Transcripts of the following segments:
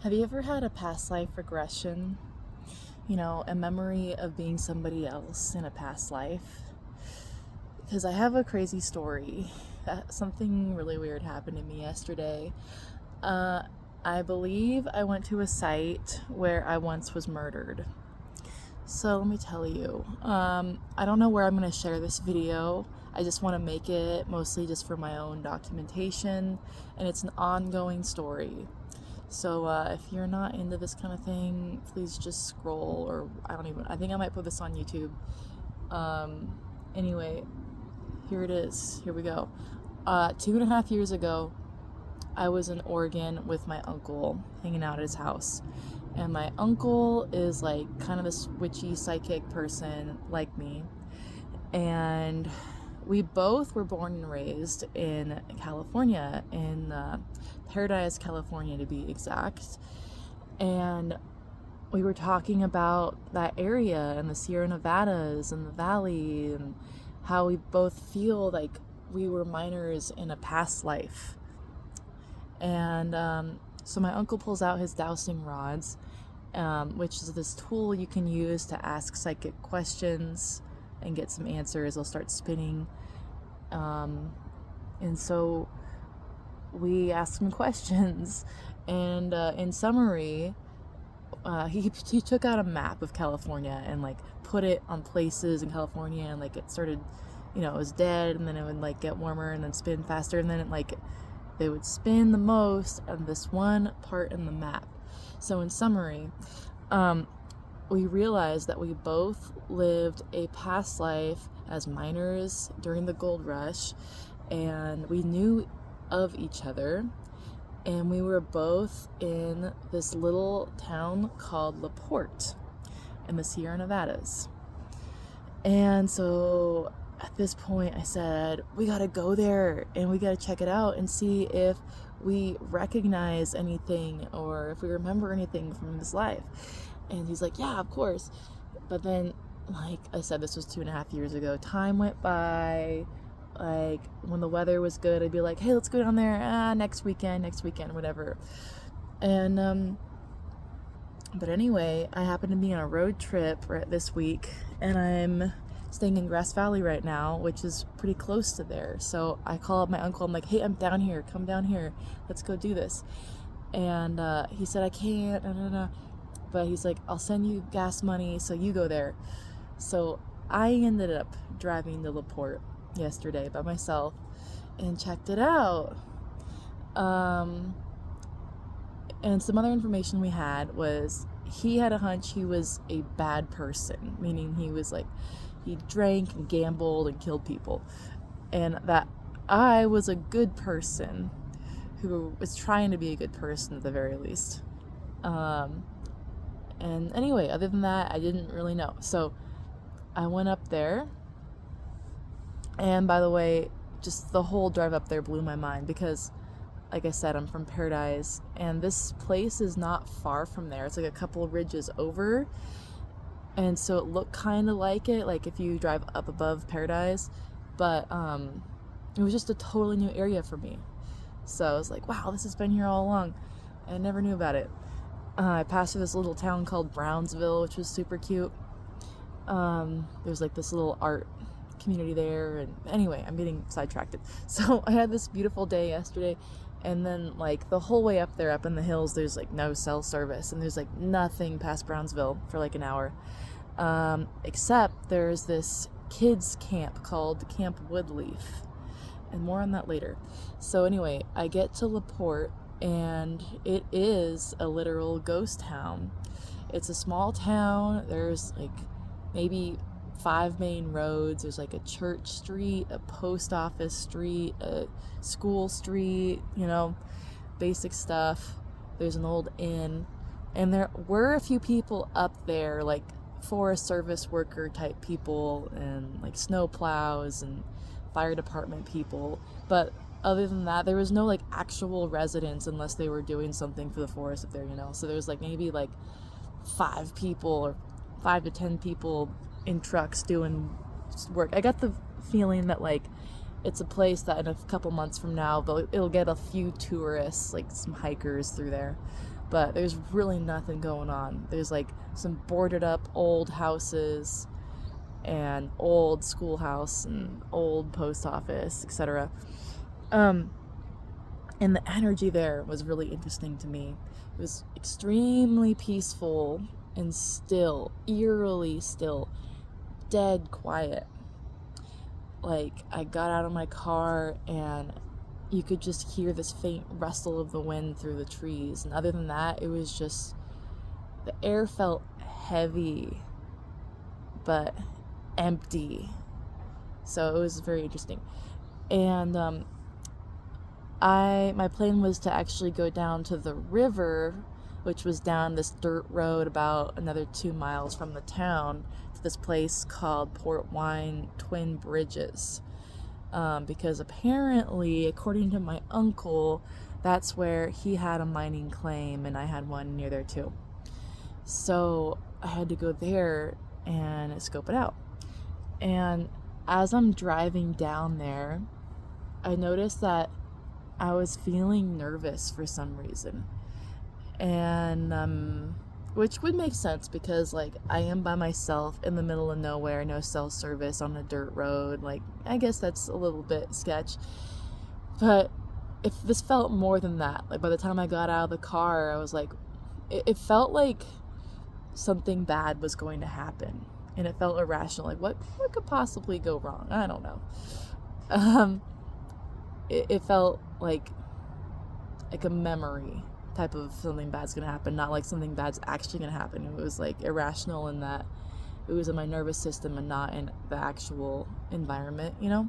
Have you ever had a past life regression? You know, a memory of being somebody else in a past life? Because I have a crazy story. Something really weird happened to me yesterday. Uh, I believe I went to a site where I once was murdered. So let me tell you, I don't know where I'm going to share this video. I just want to make it mostly just for my own documentation, and it's an ongoing story. So if you're not into this kind of thing, please just scroll, or I think I might put this on YouTube. Anyway, here it is. Here we go. 2.5 years ago, I was in Oregon with my uncle, hanging out at his house. And my uncle is like kind of this witchy psychic person like me. And we both were born and raised in California, in Paradise, California to be exact. And we were talking about that area and the Sierra Nevadas and the valley, and how we both feel like we were miners in a past life. And so my uncle pulls out his dowsing rods, which is this tool you can use to ask psychic questions and get some answers. They'll start spinning. And so we asked him questions. And in summary, he took out a map of California and like put it on places in California, and like it started, it was dead, and then it would like get warmer and then spin faster, and then it would spin the most on this one part in the map. So in summary, we realized that we both lived a past life as miners during the gold rush, and we knew of each other, and we were both in this little town called Porte in the Sierra Nevadas. And so at this point I said, we gotta go there and we gotta check it out and see if we recognize anything or if we remember anything from this life. And he's like, yeah, of course. But then, like I said, this was 2.5 years ago. Time went by. Like when the weather was good, I'd be like, hey, let's go down there next weekend, whatever. And but anyway, I happen to be on a road trip this week, and I'm staying in Grass Valley right now, which is pretty close to there. So I call up my uncle. I'm like, hey, I'm down here. Come down here. Let's go do this. And he said, I can't. No. But he's like, I'll send you gas money, so you go there. So I ended up driving to LaPorte yesterday by myself and checked it out. And some other information we had was he had a hunch he was a bad person, meaning he drank and gambled and killed people, and that I was a good person who was trying to be a good person at the very least. And anyway, other than that, I didn't really know. So I went up there, and by the way, just the whole drive up there blew my mind because, like I said, I'm from Paradise, and this place is not far from there. It's like a couple ridges over, and so it looked kind of like it, like if you drive up above Paradise, but it was just a totally new area for me. So I was like, wow, this has been here all along. I never knew about it. I passed through this little town called Brownsville, which was super cute. There's like this little art community there, and anyway, I'm getting sidetracked. So I had this beautiful day yesterday, and then like the whole way up there, up in the hills, there's like no cell service, and there's like nothing past Brownsville for like an hour, except there's this kids camp called Camp Woodleaf, and more on that later. So anyway, I get to LaPorte, and it is a literal ghost town. It's a small town. There's like maybe 5 main roads. There's like a church street, a post office street, a school street, basic stuff. There's an old inn, and there were a few people up there, like Forest Service worker type people, and like snow plows and fire department people, but other than that, there was no like actual residents unless they were doing something for the forest up there, so there was like maybe like 5 people or 5 to 10 people in trucks doing work. I got the feeling that like it's a place that in a couple months from now it'll get a few tourists, like some hikers through there. but there's really nothing going on. There's like some boarded up old houses and old schoolhouse and old post office, etc. And the energy there was really interesting to me. It was extremely peaceful and still, eerily still, dead quiet. Like, I got out of my car and you could just hear this faint rustle of the wind through the trees. And other than that, it was just, the air felt heavy, but empty. So it was very interesting. And my plan was to actually go down to the river, which was down this dirt road about another 2 miles from the town, to this place called Porte Twin Bridges. Because apparently, according to my uncle, that's where he had a mining claim and I had one near there too. So I had to go there and scope it out. And as I'm driving down there, I noticed that I was feeling nervous for some reason. And which would make sense because, like, I am by myself in the middle of nowhere, no cell service on a dirt road. Like, I guess that's a little bit sketch. But if this felt more than that, like, by the time I got out of the car, I was like, it felt like something bad was going to happen. And it felt irrational. Like, what could possibly go wrong? I don't know. It felt like a memory type of something bad's gonna happen, not like something bad's actually gonna happen. It was like irrational in that it was in my nervous system and not in the actual environment, you know?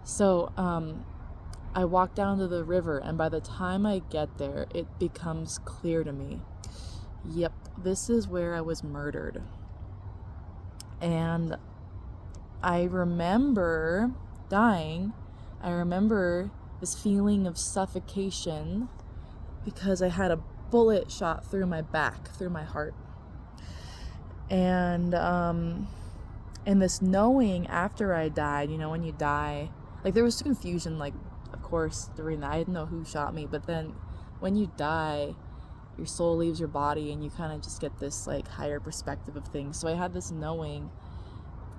So I walk down to the river, and by the time I get there, it becomes clear to me, yep, this is where I was murdered. And I remember dying. I remember this feeling of suffocation because I had a bullet shot through my back, through my heart. And this knowing after I died, you know, when you die, like, there was confusion, like, of course, during that. I didn't know who shot me, but then when you die, your soul leaves your body and you kind of just get this, like, higher perspective of things. So I had this knowing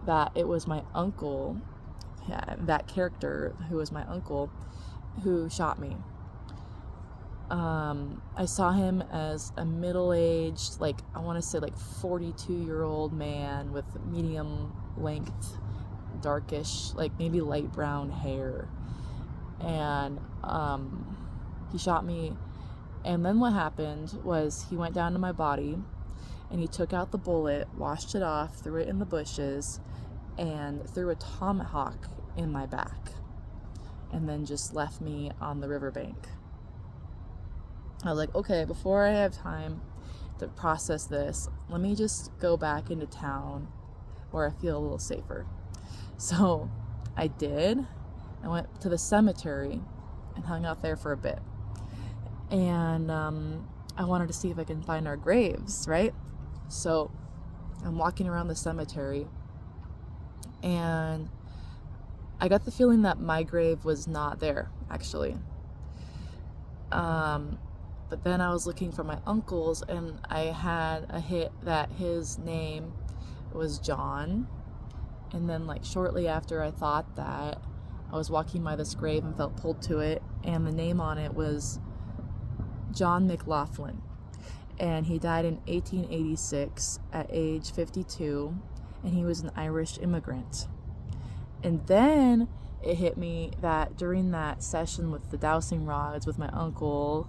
that it was my uncle, that character who was my uncle, who shot me. I saw him as a middle-aged, like, I want to say like 42-year-old man with medium length, darkish, like maybe light brown hair. And he shot me. And then what happened was he went down to my body and he took out the bullet, washed it off, threw it in the bushes, and threw a tomahawk in my back, and then just left me on the riverbank. I was like, okay, before I have time to process this, let me just go back into town where I feel a little safer. So I did. I went to the cemetery and hung out there for a bit. And I wanted to see if I can find our graves, right? So I'm walking around the cemetery, and I got the feeling that my grave was not there, actually. But then I was looking for my uncle's, and I had a hit that his name was John. And then, like, shortly after I thought that, I was walking by this grave and felt pulled to it, and the name on it was John McLaughlin. And he died in 1886 at age 52, and he was an Irish immigrant. And then it hit me that during that session with the dowsing rods with my uncle,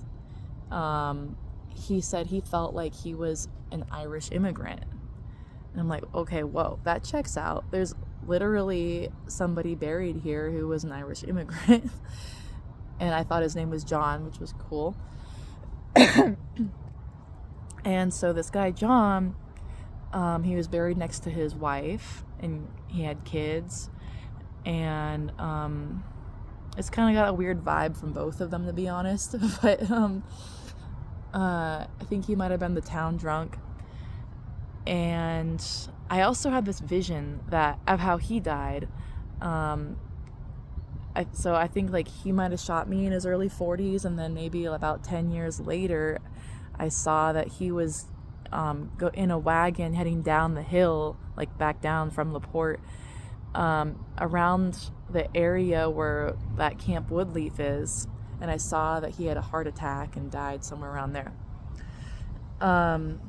he said he felt like he was an Irish immigrant. And I'm like, okay, whoa, that checks out. There's literally somebody buried here who was an Irish immigrant. And I thought his name was John, which was cool. And so this guy, John, he was buried next to his wife, and he had kids. And it's kind of got a weird vibe from both of them, to be honest. But I think he might have been the town drunk. And I also had this vision of how he died. So I think, like, he might have shot me in his early 40s, and then maybe about 10 years later, I saw that he was in a wagon heading down the hill, like back down from La Porte, around the area where that Camp Woodleaf is, and I saw that he had a heart attack and died somewhere around there. And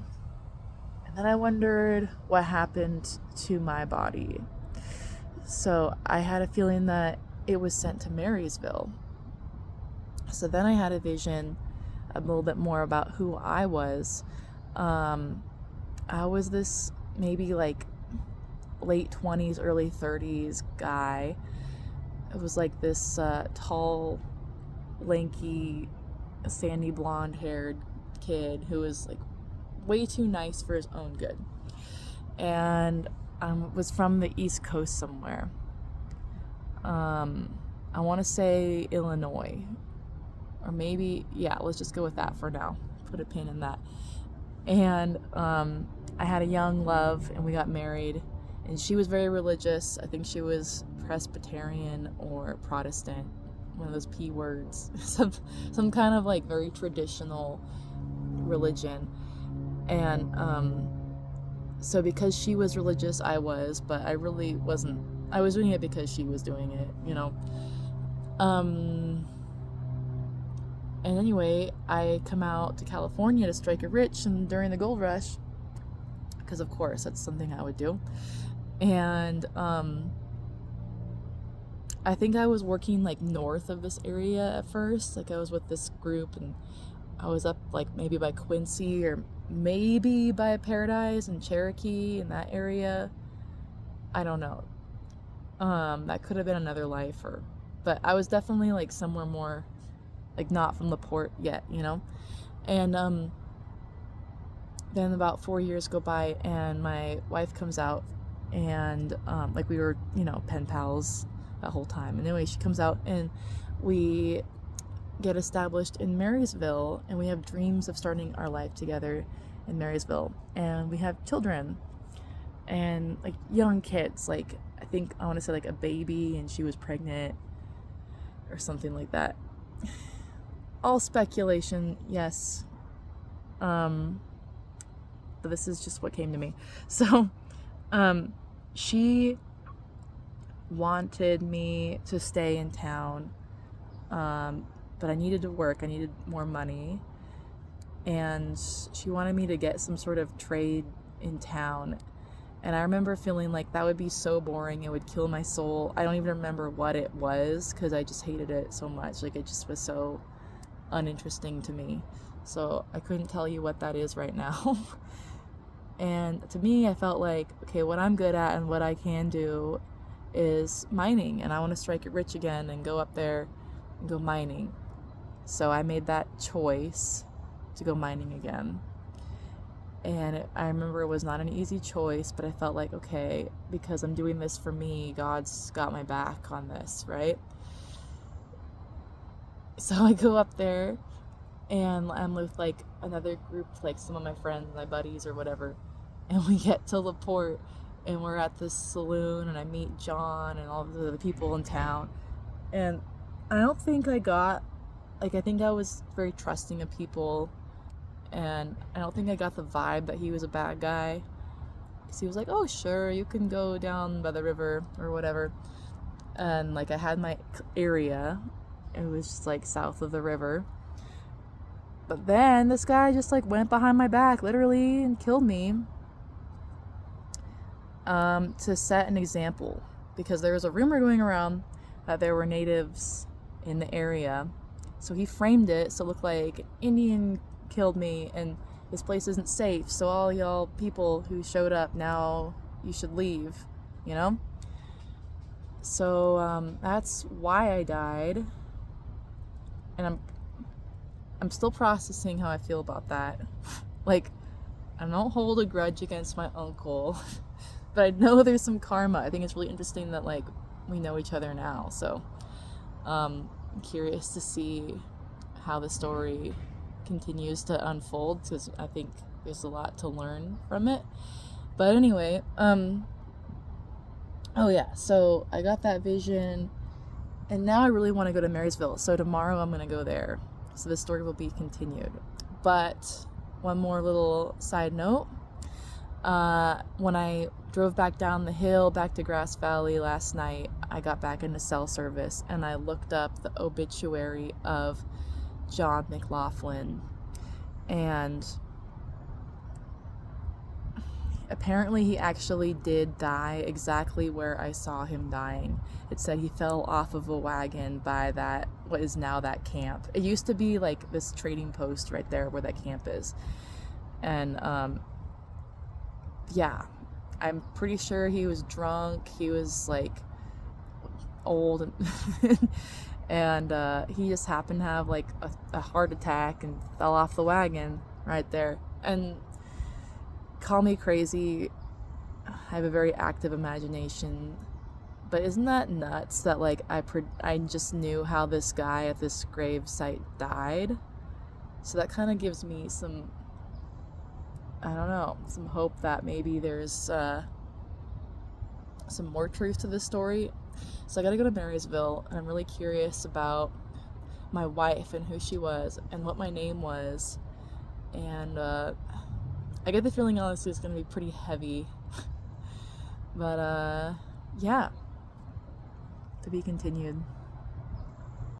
then I wondered what happened to my body. So I had a feeling that it was sent to Marysville. So then I had a vision a little bit more about who I was. I was this maybe like late 20s, early 30s guy. It was like this tall, lanky, sandy blonde haired kid who was like way too nice for his own good. And was from the East Coast somewhere. I want to say Illinois. Or maybe, yeah, let's just go with that for now. Put a pin in that. And I had a young love, and we got married. And she was very religious. I think she was Presbyterian or Protestant, one of those P words. some kind of like very traditional religion. And so because she was religious, I was, but I really wasn't. I was doing it because she was doing it, you know. And anyway, I come out to California to strike it rich and during the gold rush, because of course that's something I would do. And I think I was working like north of this area at first. Like I was with this group, and I was up like maybe by Quincy or maybe by Paradise and Cherokee in that area. I don't know. That could have been another life, but I was definitely like somewhere more like not from La Porte yet, you know. And then about 4 years go by, and my wife comes out, and like we were, you know, pen pals that whole time. And anyway, she comes out, and we get established in Marysville, and we have dreams of starting our life together in Marysville, and we have children, and like young kids, like I think I want to say like a baby, and she was pregnant or something like that. All speculation, yes. But this is just what came to me. So, she wanted me to stay in town, but I needed to work. I needed more money, and she wanted me to get some sort of trade in town. And I remember feeling like that would be so boring. It would kill my soul. I don't even remember what it was because I just hated it so much. Like it just was so uninteresting to me. So I couldn't tell you what that is right now. And to me, I felt like, okay, what I'm good at and what I can do is mining. And I want to strike it rich again and go up there and go mining. So I made that choice to go mining again. And I remember it was not an easy choice, but I felt like, okay, because I'm doing this for me, God's got my back on this, right? So I go up there, and I'm with like another group, like some of my friends, my buddies or whatever, and we get to La Porte, and we're at this saloon, and I meet John and all the people in town. And I don't think I got, like, I think I was very trusting of people, and I don't think I got the vibe that he was a bad guy, because he was like, oh sure, you can go down by the river or whatever. And like I had my area, it was just like south of the river, but then this guy just like went behind my back literally and killed me, to set an example, because there was a rumor going around that there were natives in the area. So he framed it so it looked like Indian killed me and this place isn't safe, so all y'all people who showed up, now you should leave, you know. So that's why I died, and I'm still processing how I feel about that. Like, I don't hold a grudge against my uncle, but I know there's some karma. I think it's really interesting that like we know each other now, so I'm curious to see how the story continues to unfold, because I think there's a lot to learn from it. But anyway, oh yeah, so I got that vision, and now I really want to go to Marysville, so tomorrow I'm going to go there, so the story will be continued. But one more little side note. When I drove back down the hill back to Grass Valley last night, I got back into cell service and I looked up the obituary of John McLaughlin, and apparently he actually did die exactly where I saw him dying. It said he fell off of a wagon by that, what is now that camp. It used to be like this trading post right there where that camp is. And yeah, I'm pretty sure he was drunk. He was like old and he just happened to have like a heart attack and fell off the wagon right there. And call me crazy, I have a very active imagination, but isn't that nuts that like I just knew how this guy at this grave site died? So that kind of gives me some, I don't know, some hope that maybe there's some more truth to this story. So I gotta go to Marysville, and I'm really curious about my wife and who she was and what my name was. And I get the feeling honestly it's gonna be pretty heavy. But yeah, to be continued.